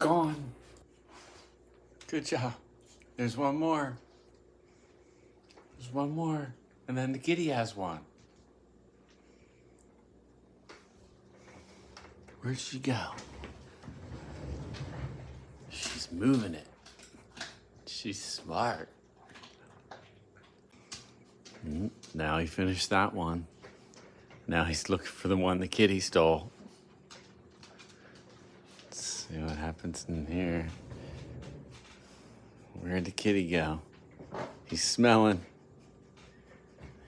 Gone. Good job. There's one more. There's one more. And then the kitty has one. Where'd she go? She's moving it. She's smart. Now he finished that one. Now he's looking for the one the kitty stole. Let's see what happens in here. Where'd the kitty go? He's smelling.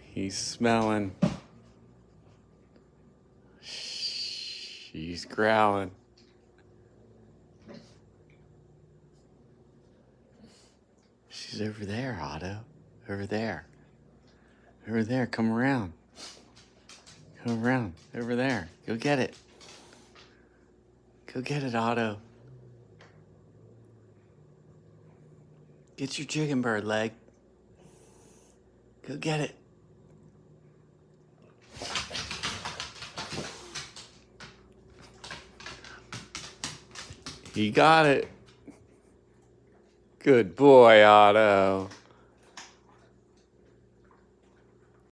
He's smelling. She's growling. She's over there, Otto. Over there. Over there. Come around. Come around. Over there. Go get it. Go get it, Otto. Get your chicken bird leg. Go get it. He got it. Good boy, Otto.